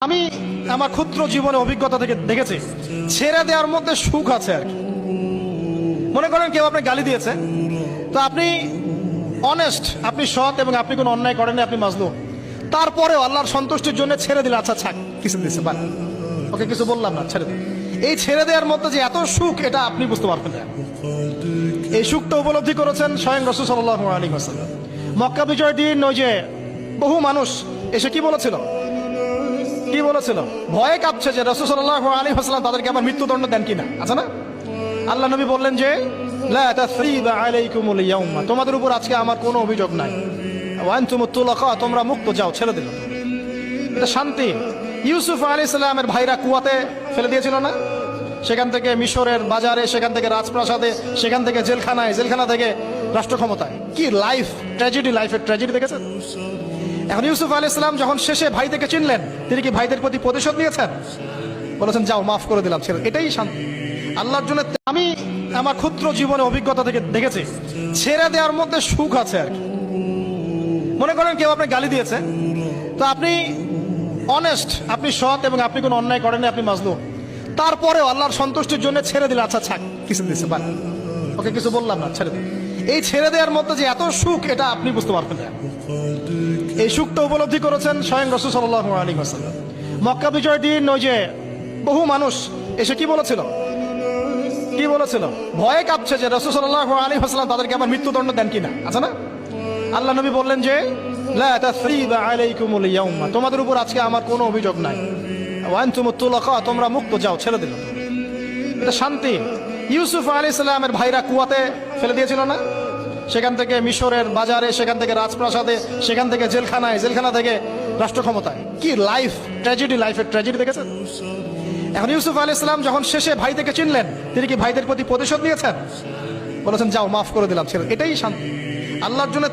আমি আমার ক্ষুদ্র জীবনে অভিজ্ঞতা থেকে দেখেছি ছেড়ে দেওয়ার মধ্যে সুখ আছে আর কি। মনে করেন কেউ আপনি গালি দিয়েছে, তো আপনি অনেস্ট, আপনি সৎ এবং আপনি কোনো অন্যায় করেননি, আপনি মাজলুম, তারপরেও আল্লাহর সন্তুষ্টির জন্য ছেড়ে দিলে, আচ্ছা ছাক, কিছু দিচ্ছে বান, ওকে কিছু বললাম না, ছেড়ে দিন। এই ছেড়ে দেওয়ার মধ্যে যে এত সুখ, এটা আপনি বুঝতে পারবেন না। এই সুখটা উপলব্ধি করেছেন স্বয়ং রাসূল সাল্লাল্লাহু আলাইহি ওয়াসাল্লাম। মক্কা বিজয়ের দিন ওই যে বহু মানুষ এসে কি বলেছিল, ভয়ে কাঁপছে যে রাসূল সাল্লাল্লাহু আলাইহি ওয়াসাল্লাম তাদেরকে আবার মৃত্যুদণ্ড দেন কিনা, আছে না? আল্লাহ নবী বললেন যে লা তাসরিবা আলাইকুমুল ইয়াউমা, তোমাদের উপর আজকে আমার কোনো অভিযোগ নাই, ওয়া আনতুমুত তুলাকা, তোমরা মুক্ত, যাও, ছেড়ে দিলাম। এটা শান্তি। ইউসুফ আলাইহিস সালামের ভাইরা কুয়াতে ফেলে দিয়েছিল না, সেখান থেকে মিশরের বাজারে, সেখান থেকে রাজপ্রাসাদে, সেখান থেকে জেলখানায়, জেলখানা থেকে রাষ্ট্র ক্ষমতায়। কি লাইফ ট্র্যাজেডি, লাইফের ট্র্যাজেডি দেখেছেন? এখন ইউসুফ আলাইহিস সালাম যখন শেষে ভাইদেরকে চিনলেন, তিনি কি ভাইদের প্রতি প্রতিশোধ নিয়েছেন? বলেছেন যাও, মাফ করে দিলাম, ছেড়ে। এটাই শান্তি আল্লাহর জন্য। আমি আমার ক্ষুদ্র জীবনে অভিজ্ঞতা থেকে দেখেছি ছেড়ে দেওয়ার মধ্যে সুখ আছে আর কি। মনে করেন কেউ আপনি গালি দিয়েছে, তো আপনি অনেস্ট, আপনি সৎ এবং আপনি কোনো অন্যায় করেননি, আপনি মাজলুম, তারপরেও আল্লাহর সন্তুষ্টির জন্য ছেড়ে দিলে, আচ্ছা ছাক, কিছু দিচ্ছে বান, ওকে কিছু বললাম না, ছেড়ে দিন। এই ছেড়ে দেওয়ার মধ্যে যে এত সুখ, এটা আপনি বুঝতে পারবেন না। এই সুখটা উপলব্ধি করেছেন স্বয়ং রাসূল সাল্লাল্লাহু আলাইহি ওয়াসাল্লাম। মক্কা বিজয়ের দিন ওই যে বহু মানুষ এসে কি বলেছিল, ভয়ে কাঁপছে যে রাসূল সাল্লাল্লাহু আলাইহি ওয়াসাল্লাম তাদেরকে আবার মৃত্যুদণ্ড দেন কিনা, আছে না? আল্লাহ নবী বললেন যে লা তাসরিবা আলাইকুমুল ইয়াউমা, তোমাদের উপর আজকে আমার কোনো অভিযোগ নাই, ওয়া আনতুমুত তুলাকা, তোমরা মুক্ত, যাও, ছেড়ে দিলাম। এটা শান্তি। ইউসুফ আলাইহিস সালামের ভাইরা কুয়াতে ফেলে দিয়েছিল না, সেখান থেকে মিশরের বাজারে, সেখান থেকে রাজপ্রাসাদে, সেখান থেকে জেলখানায়, জেলখানা থেকে রাষ্ট্র ক্ষমতায়। কি লাইফ ট্র্যাজেডি, লাইফের ট্র্যাজেডি দেখেছেন? এখন ইউসুফ আলাইহিস সালাম যখন শেষে ভাইদেরকে চিনলেন, তিনি কি ভাইদের প্রতি প্রতিশোধ নিয়েছেন? বলেছেন যাও, মাফ করে দিলাম, ছেড়ে। এটাই শান্তি আল্লাহর জন্য।